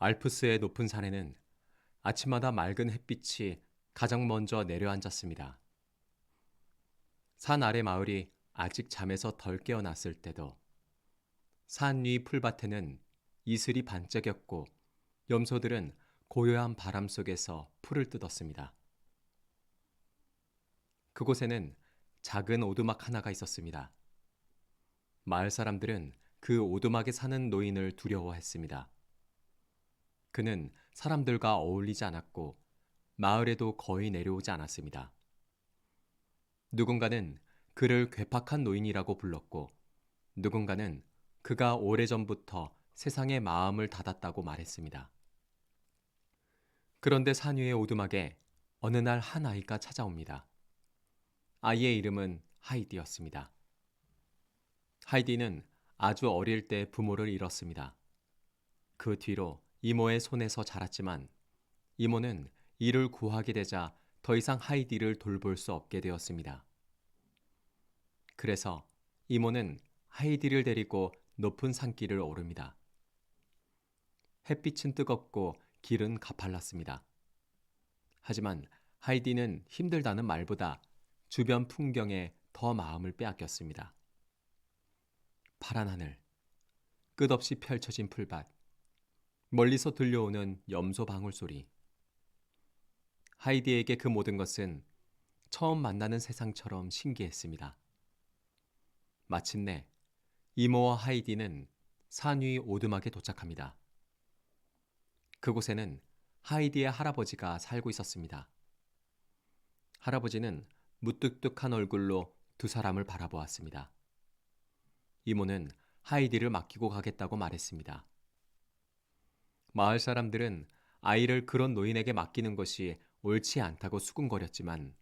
알프스의 높은 산에는 아침마다 맑은 햇빛이 가장 먼저 내려앉았습니다. 산 아래 마을이 아직 잠에서 덜 깨어났을 때도 산 위 풀밭에는 이슬이 반짝였고 염소들은 고요한 바람 속에서 풀을 뜯었습니다. 그곳에는 작은 오두막 하나가 있었습니다. 마을 사람들은 그 오두막에 사는 노인을 두려워했습니다. 그는 사람들과 어울리지 않았고 마을에도 거의 내려오지 않았습니다. 누군가는 그를 괴팍한 노인이라고 불렀고 누군가는 그가 오래전부터 세상에 마음을 닫았다고 말했습니다. 그런데 산 위의 오두막에 어느 날 한 아이가 찾아옵니다. 아이의 이름은 하이디였습니다. 하이디는 아주 어릴 때 부모를 잃었습니다. 그 뒤로 이모의 손에서 자랐지만 이모는 이를 구하게 되자 더 이상 하이디를 돌볼 수 없게 되었습니다. 그래서 이모는 하이디를 데리고 높은 산길을 오릅니다. 햇빛은 뜨겁고 길은 가팔랐습니다. 하지만 하이디는 힘들다는 말보다 주변 풍경에 더 마음을 빼앗겼습니다. 파란 하늘, 끝없이 펼쳐진 풀밭, 멀리서 들려오는 염소 방울 소리. 하이디에게 그 모든 것은 처음 만나는 세상처럼 신기했습니다. 마침내 이모와 하이디는 산 위 오두막에 도착합니다. 그곳에는 하이디의 할아버지가 살고 있었습니다. 할아버지는 무뚝뚝한 얼굴로 두 사람을 바라보았습니다. 이모는 하이디를 맡기고 가겠다고 말했습니다. 마을 사람들은 아이를 그런 노인에게 맡기는 것이 옳지 않다고 수군거렸지만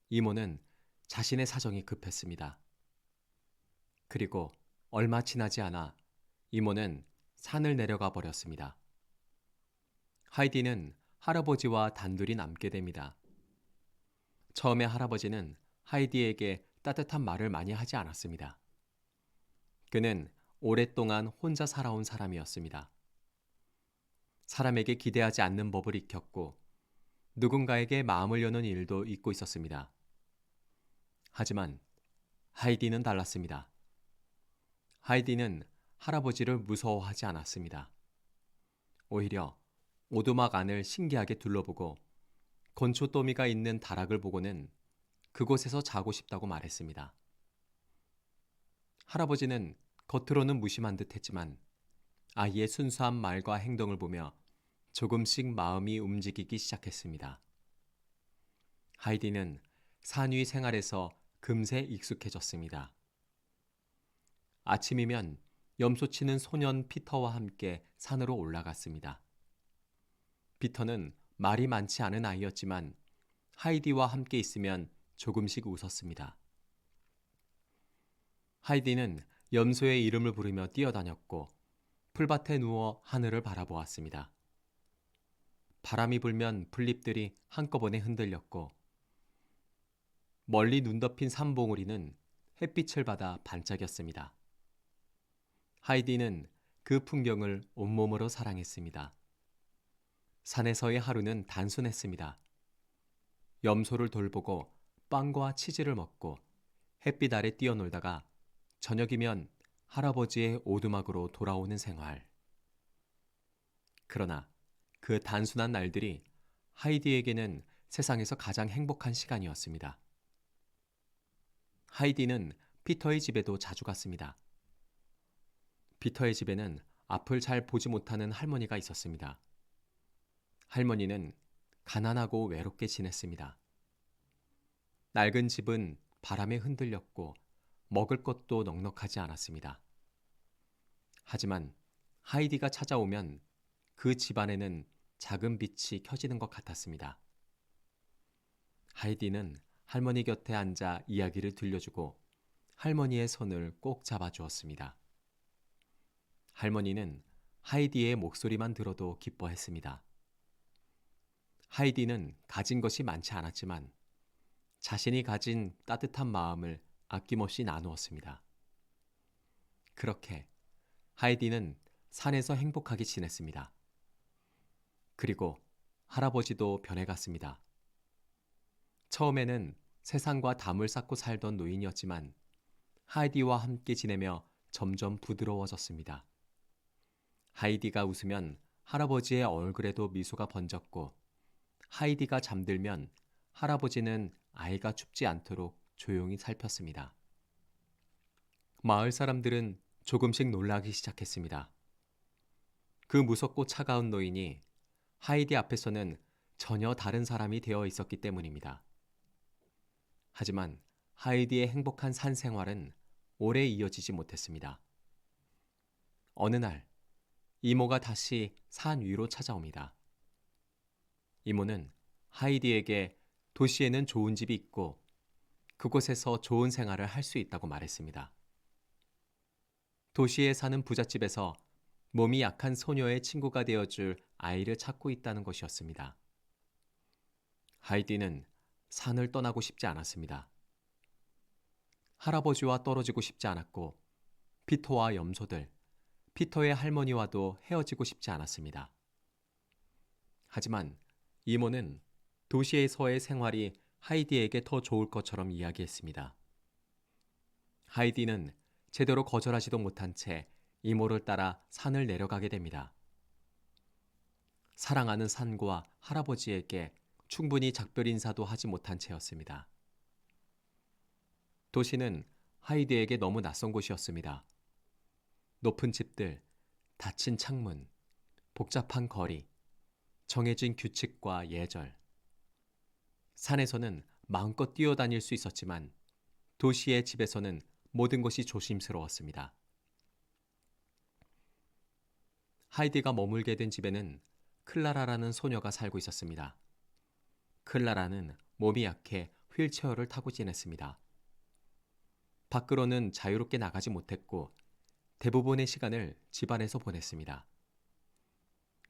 이모는 자신의 사정이 급했습니다. 그리고 얼마 지나지 않아 이모는 산을 내려가 버렸습니다. 하이디는 할아버지와 단둘이 남게 됩니다. 처음에 할아버지는 하이디에게 따뜻한 말을 많이 하지 않았습니다. 그는 오랫동안 혼자 살아온 사람이었습니다. 사람에게 기대하지 않는 법을 익혔고 누군가에게 마음을 여는 일도 잊고 있었습니다. 하지만 하이디는 달랐습니다. 하이디는 할아버지를 무서워하지 않았습니다. 오히려 오두막 안을 신기하게 둘러보고 건초더미가 있는 다락을 보고는 그곳에서 자고 싶다고 말했습니다. 할아버지는 겉으로는 무심한 듯 했지만 아이의 순수한 말과 행동을 보며 조금씩 마음이 움직이기 시작했습니다. 하이디는 산 위 생활에서 금세 익숙해졌습니다. 아침이면 염소치는 소년 피터와 함께 산으로 올라갔습니다. 피터는 말이 많지 않은 아이였지만 하이디와 함께 있으면 조금씩 웃었습니다. 하이디는 염소의 이름을 부르며 뛰어다녔고 풀밭에 누워 하늘을 바라보았습니다. 바람이 불면 풀잎들이 한꺼번에 흔들렸고 멀리 눈 덮인 산봉우리는 햇빛을 받아 반짝였습니다. 하이디는 그 풍경을 온몸으로 사랑했습니다. 산에서의 하루는 단순했습니다. 염소를 돌보고 빵과 치즈를 먹고 햇빛 아래 뛰어놀다가 저녁이면 할아버지의 오두막으로 돌아오는 생활. 그러나 그 단순한 날들이 하이디에게는 세상에서 가장 행복한 시간이었습니다. 하이디는 피터의 집에도 자주 갔습니다. 피터의 집에는 앞을 잘 보지 못하는 할머니가 있었습니다. 할머니는 가난하고 외롭게 지냈습니다. 낡은 집은 바람에 흔들렸고 먹을 것도 넉넉하지 않았습니다. 하지만 하이디가 찾아오면 그 집안에는 작은 빛이 켜지는 것 같았습니다. 하이디는 할머니 곁에 앉아 이야기를 들려주고 할머니의 손을 꼭 잡아주었습니다. 할머니는 하이디의 목소리만 들어도 기뻐했습니다. 하이디는 가진 것이 많지 않았지만 자신이 가진 따뜻한 마음을 아낌없이 나누었습니다. 그렇게 하이디는 산에서 행복하게 지냈습니다. 그리고 할아버지도 변해갔습니다. 처음에는 세상과 담을 쌓고 살던 노인이었지만 하이디와 함께 지내며 점점 부드러워졌습니다. 하이디가 웃으면 할아버지의 얼굴에도 미소가 번졌고 하이디가 잠들면 할아버지는 아이가 춥지 않도록 조용히 살폈습니다. 마을 사람들은 조금씩 놀라기 시작했습니다. 그 무섭고 차가운 노인이 하이디 앞에서는 전혀 다른 사람이 되어 있었기 때문입니다. 하지만 하이디의 행복한 산 생활은 오래 이어지지 못했습니다. 어느 날 이모가 다시 산 위로 찾아옵니다. 이모는 하이디에게 도시에는 좋은 집이 있고 그곳에서 좋은 생활을 할 수 있다고 말했습니다. 도시에 사는 부잣집에서 몸이 약한 소녀의 친구가 되어줄 아이를 찾고 있다는 것이었습니다. 하이디는 산을 떠나고 싶지 않았습니다. 할아버지와 떨어지고 싶지 않았고 피터와 염소들, 피터의 할머니와도 헤어지고 싶지 않았습니다. 하지만 이모는 도시에서의 생활이 하이디에게 더 좋을 것처럼 이야기했습니다. 하이디는 제대로 거절하지도 못한 채 이모를 따라 산을 내려가게 됩니다. 사랑하는 산과 할아버지에게 충분히 작별 인사도 하지 못한 채였습니다. 도시는 하이디에게 너무 낯선 곳이었습니다. 높은 집들, 닫힌 창문, 복잡한 거리, 정해진 규칙과 예절. 산에서는 마음껏 뛰어다닐 수 있었지만 도시의 집에서는 모든 것이 조심스러웠습니다. 하이디가 머물게 된 집에는 클라라라는 소녀가 살고 있었습니다. 클라라는 몸이 약해 휠체어를 타고 지냈습니다. 밖으로는 자유롭게 나가지 못했고 대부분의 시간을 집안에서 보냈습니다.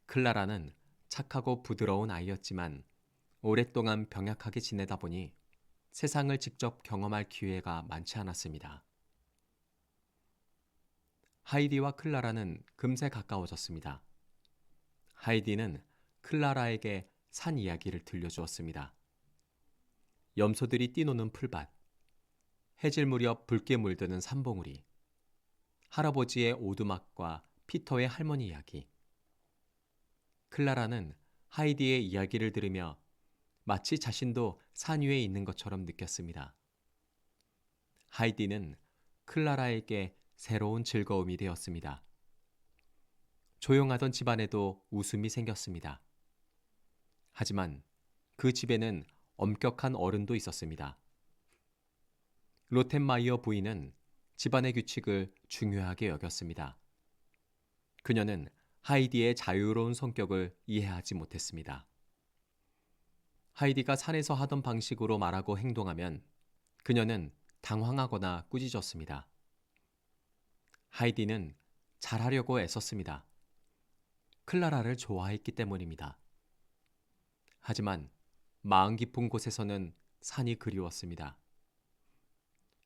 클라라는 착하고 부드러운 아이였지만 오랫동안 병약하게 지내다 보니 세상을 직접 경험할 기회가 많지 않았습니다. 하이디와 클라라는 금세 가까워졌습니다. 하이디는 클라라에게 산 이야기를 들려주었습니다. 염소들이 뛰노는 풀밭, 해질 무렵 붉게 물드는 산봉우리, 할아버지의 오두막과 피터의 할머니 이야기. 클라라는 하이디의 이야기를 들으며 마치 자신도 산 위에 있는 것처럼 느꼈습니다. 하이디는 클라라에게 새로운 즐거움이 되었습니다. 조용하던 집안에도 웃음이 생겼습니다. 하지만 그 집에는 엄격한 어른도 있었습니다. 로텐마이어 부인은 집안의 규칙을 중요하게 여겼습니다. 그녀는 하이디의 자유로운 성격을 이해하지 못했습니다. 하이디가 산에서 하던 방식으로 말하고 행동하면 그녀는 당황하거나 꾸짖었습니다. 하이디는 잘하려고 애썼습니다. 클라라를 좋아했기 때문입니다. 하지만 마음 깊은 곳에서는 산이 그리웠습니다.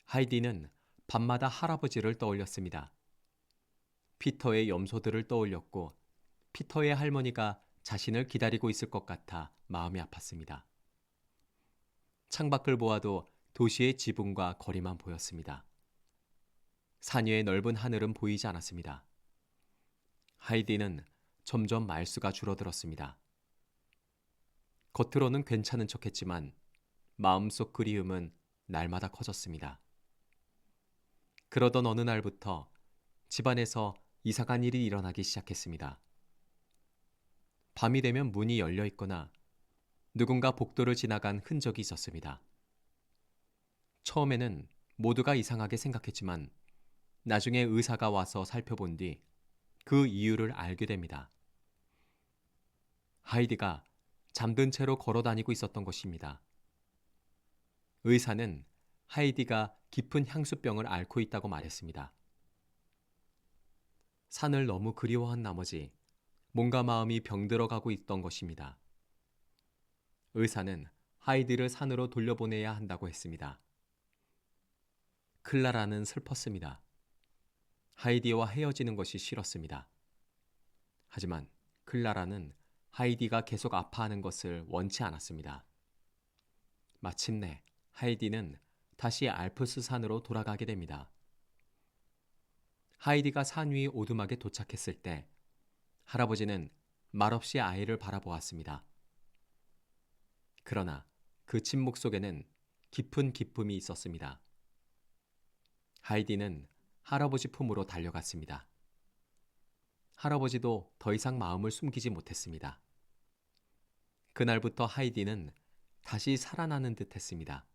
하이디는 밤마다 할아버지를 떠올렸습니다. 피터의 염소들을 떠올렸고 피터의 할머니가 자신을 기다리고 있을 것 같아 마음이 아팠습니다. 창밖을 보아도 도시의 지붕과 거리만 보였습니다. 산 위의 넓은 하늘은 보이지 않았습니다. 하이디는 점점 말수가 줄어들었습니다. 겉으로는 괜찮은 척했지만 마음속 그리움은 날마다 커졌습니다. 그러던 어느 날부터 집안에서 이상한 일이 일어나기 시작했습니다. 밤이 되면 문이 열려 있거나 누군가 복도를 지나간 흔적이 있었습니다. 처음에는 모두가 이상하게 생각했지만 나중에 의사가 와서 살펴본 뒤 그 이유를 알게 됩니다. 하이디가 잠든 채로 걸어 다니고 있었던 것입니다. 의사는 하이디가 깊은 향수병을 앓고 있다고 말했습니다. 산을 너무 그리워한 나머지 몸과 마음이 병들어가고 있던 것입니다. 의사는 하이디를 산으로 돌려보내야 한다고 했습니다. 클라라는 슬펐습니다. 하이디와 헤어지는 것이 싫었습니다. 하지만 클라라는 하이디가 계속 아파하는 것을 원치 않았습니다. 마침내 하이디는 다시 알프스 산으로 돌아가게 됩니다. 하이디가 산 위 오두막에 도착했을 때 할아버지는 말없이 아이를 바라보았습니다. 그러나 그 침묵 속에는 깊은 기쁨이 있었습니다. 하이디는 할아버지 품으로 달려갔습니다. 할아버지도 더 이상 마음을 숨기지 못했습니다. 그날부터 하이디는 다시 살아나는 듯 했습니다.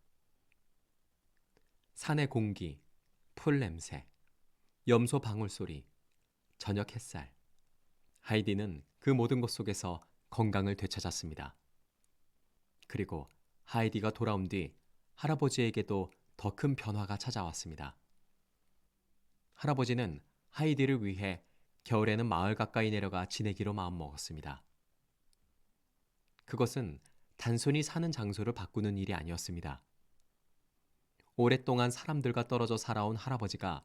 산의 공기, 풀 냄새, 염소 방울소리, 저녁 햇살. 하이디는 그 모든 것 속에서 건강을 되찾았습니다. 그리고 하이디가 돌아온 뒤 할아버지에게도 더 큰 변화가 찾아왔습니다. 할아버지는 하이디를 위해 겨울에는 마을 가까이 내려가 지내기로 마음먹었습니다. 그것은 단순히 사는 장소를 바꾸는 일이 아니었습니다. 오랫동안 사람들과 떨어져 살아온 할아버지가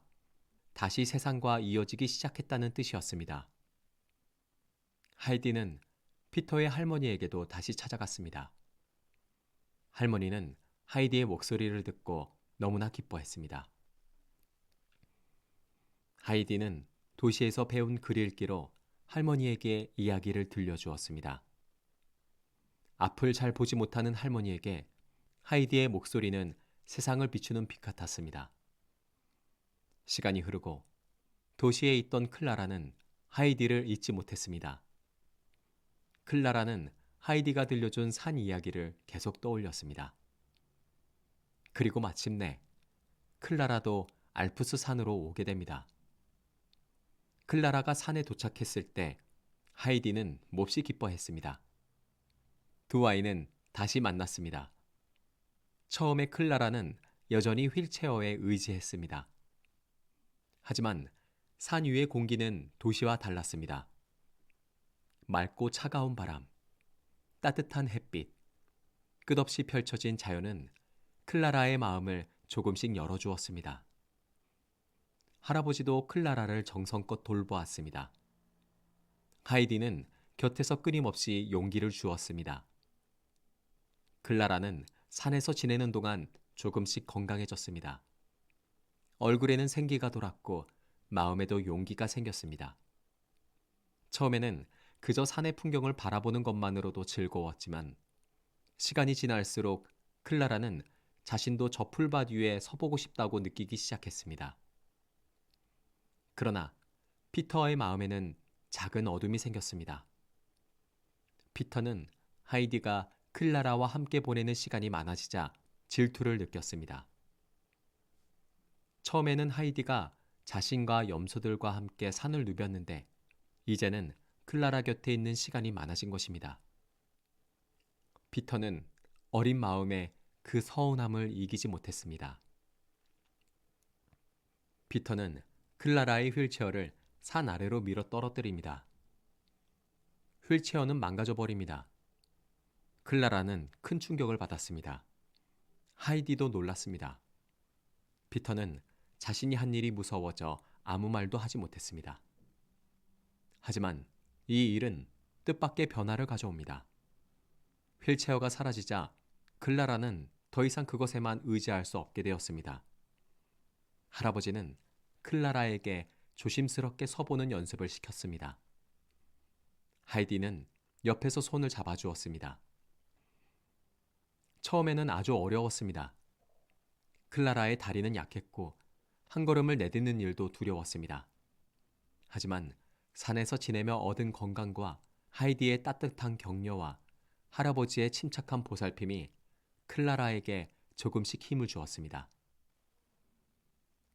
다시 세상과 이어지기 시작했다는 뜻이었습니다. 하이디는 피터의 할머니에게도 다시 찾아갔습니다. 할머니는 하이디의 목소리를 듣고 너무나 기뻐했습니다. 하이디는 도시에서 배운 글 읽기로 할머니에게 이야기를 들려주었습니다. 앞을 잘 보지 못하는 할머니에게 하이디의 목소리는 세상을 비추는 빛 같았습니다. 시간이 흐르고 도시에 있던 클라라는 하이디를 잊지 못했습니다. 클라라는 하이디가 들려준 산 이야기를 계속 떠올렸습니다. 그리고 마침내 클라라도 알프스 산으로 오게 됩니다. 클라라가 산에 도착했을 때 하이디는 몹시 기뻐했습니다. 두 아이는 다시 만났습니다. 처음에 클라라는 여전히 휠체어에 의지했습니다. 하지만 산 위의 공기는 도시와 달랐습니다. 맑고 차가운 바람, 따뜻한 햇빛, 끝없이 펼쳐진 자연은 클라라의 마음을 조금씩 열어주었습니다. 할아버지도 클라라를 정성껏 돌보았습니다. 하이디는 곁에서 끊임없이 용기를 주었습니다. 클라라는 산에서 지내는 동안 조금씩 건강해졌습니다. 얼굴에는 생기가 돌았고 마음에도 용기가 생겼습니다. 처음에는 그저 산의 풍경을 바라보는 것만으로도 즐거웠지만 시간이 지날수록 클라라는 자신도 저 풀밭 위에 서보고 싶다고 느끼기 시작했습니다. 그러나 피터의 마음에는 작은 어둠이 생겼습니다. 피터는 하이디가 클라라와 함께 보내는 시간이 많아지자 질투를 느꼈습니다. 처음에는 하이디가 자신과 염소들과 함께 산을 누볐는데 이제는 클라라 곁에 있는 시간이 많아진 것입니다. 피터는 어린 마음에 그 서운함을 이기지 못했습니다. 피터는 클라라의 휠체어를 산 아래로 밀어 떨어뜨립니다. 휠체어는 망가져 버립니다. 클라라는 큰 충격을 받았습니다. 하이디도 놀랐습니다. 피터는 자신이 한 일이 무서워져 아무 말도 하지 못했습니다. 하지만 이 일은 뜻밖의 변화를 가져옵니다. 휠체어가 사라지자 클라라는 더 이상 그것에만 의지할 수 없게 되었습니다. 할아버지는 클라라에게 조심스럽게 서보는 연습을 시켰습니다. 하이디는 옆에서 손을 잡아주었습니다. 처음에는 아주 어려웠습니다. 클라라의 다리는 약했고 한 걸음을 내딛는 일도 두려웠습니다. 하지만 산에서 지내며 얻은 건강과 하이디의 따뜻한 격려와 할아버지의 침착한 보살핌이 클라라에게 조금씩 힘을 주었습니다.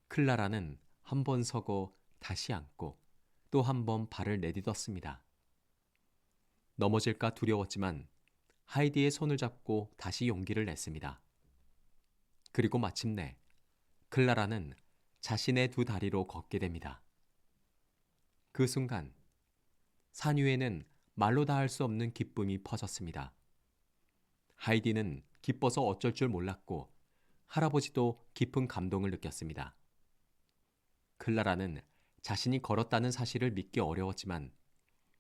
클라라는 한 번 서고 다시 앉고 또 한 번 발을 내딛었습니다. 넘어질까 두려웠지만 하이디의 손을 잡고 다시 용기를 냈습니다. 그리고 마침내 클라라는 자신의 두 다리로 걷게 됩니다. 그 순간 산 위에는 말로 다 할 수 없는 기쁨이 퍼졌습니다. 하이디는 기뻐서 어쩔 줄 몰랐고 할아버지도 깊은 감동을 느꼈습니다. 클라라는 자신이 걸었다는 사실을 믿기 어려웠지만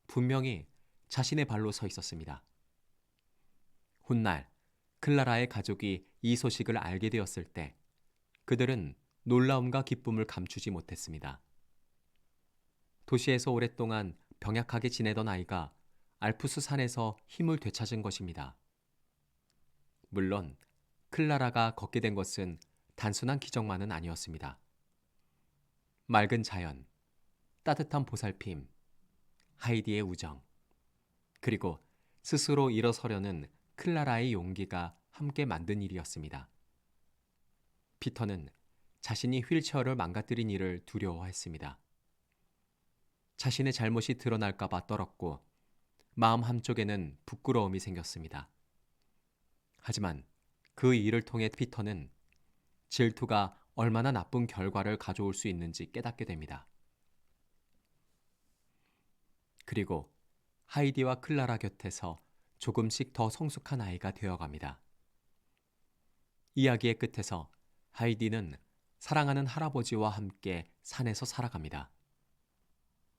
분명히 자신의 발로 서 있었습니다. 훗날 클라라의 가족이 이 소식을 알게 되었을 때 그들은 놀라움과 기쁨을 감추지 못했습니다. 도시에서 오랫동안 병약하게 지내던 아이가 알프스 산에서 힘을 되찾은 것입니다. 물론 클라라가 걷게 된 것은 단순한 기적만은 아니었습니다. 맑은 자연, 따뜻한 보살핌, 하이디의 우정, 그리고 스스로 일어서려는 클라라의 용기가 함께 만든 일이었습니다. 피터는 자신이 휠체어를 망가뜨린 일을 두려워했습니다. 자신의 잘못이 드러날까봐 떨었고 마음 한쪽에는 부끄러움이 생겼습니다. 하지만 그 일을 통해 피터는 질투가 얼마나 나쁜 결과를 가져올 수 있는지 깨닫게 됩니다. 그리고 하이디와 클라라 곁에서 조금씩 더 성숙한 아이가 되어갑니다. 이야기의 끝에서 하이디는 사랑하는 할아버지와 함께 산에서 살아갑니다.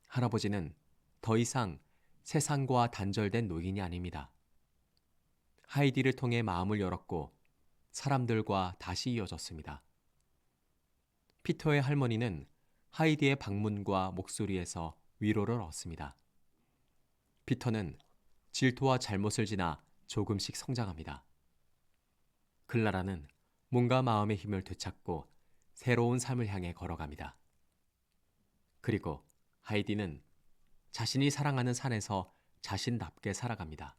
할아버지는 더 이상 세상과 단절된 노인이 아닙니다. 하이디를 통해 마음을 열었고 사람들과 다시 이어졌습니다. 피터의 할머니는 하이디의 방문과 목소리에서 위로를 얻습니다. 피터는 질투와 잘못을 지나 조금씩 성장합니다. 클라라는 몸과 마음의 힘을 되찾고 새로운 삶을 향해 걸어갑니다. 그리고 하이디는 자신이 사랑하는 산에서 자신답게 살아갑니다.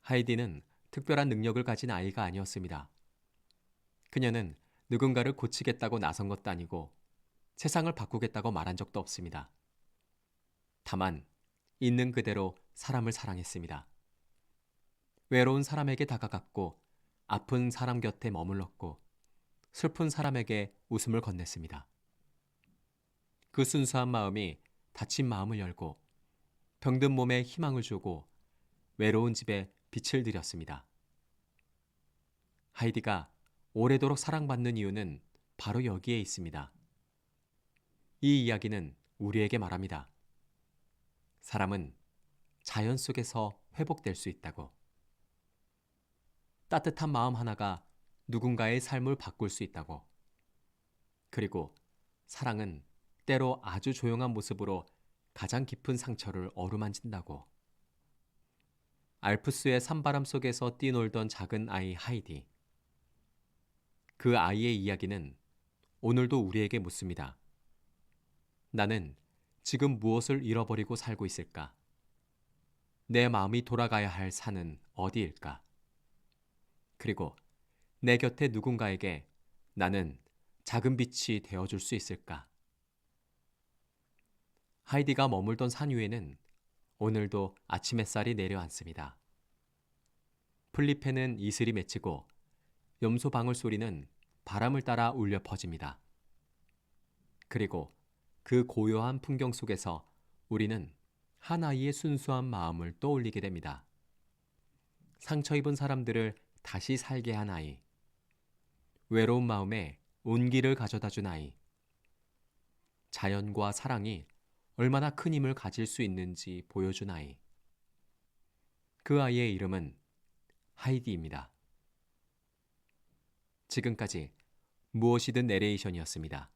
하이디는 특별한 능력을 가진 아이가 아니었습니다. 그녀는 누군가를 고치겠다고 나선 것도 아니고 세상을 바꾸겠다고 말한 적도 없습니다. 다만 있는 그대로 사람을 사랑했습니다. 외로운 사람에게 다가갔고 아픈 사람 곁에 머물렀고 슬픈 사람에게 웃음을 건넸습니다. 그 순수한 마음이 다친 마음을 열고 병든 몸에 희망을 주고 외로운 집에 빛을 들였습니다. 하이디가 오래도록 사랑받는 이유는 바로 여기에 있습니다. 이 이야기는 우리에게 말합니다. 사람은 자연 속에서 회복될 수 있다고. 따뜻한 마음 하나가 누군가의 삶을 바꿀 수 있다고. 그리고 사랑은 때로 아주 조용한 모습으로 가장 깊은 상처를 어루만진다고. 알프스의 산바람 속에서 뛰놀던 작은 아이 하이디. 그 아이의 이야기는 오늘도 우리에게 묻습니다. 나는 지금 무엇을 잃어버리고 살고 있을까? 내 마음이 돌아가야 할 산은 어디일까? 그리고 내 곁에 누군가에게 나는 작은 빛이 되어줄 수 있을까? 하이디가 머물던 산 위에는 오늘도 아침 햇살이 내려앉습니다. 풀잎에는 이슬이 맺히고 염소 방울 소리는 바람을 따라 울려 퍼집니다. 그리고 그 고요한 풍경 속에서 우리는 한 아이의 순수한 마음을 떠올리게 됩니다. 상처 입은 사람들을 다시 살게 한 아이. 외로운 마음에 온기를 가져다 준 아이. 자연과 사랑이 얼마나 큰 힘을 가질 수 있는지 보여준 아이. 그 아이의 이름은 하이디입니다. 지금까지 무엇이든 내레이션이었습니다.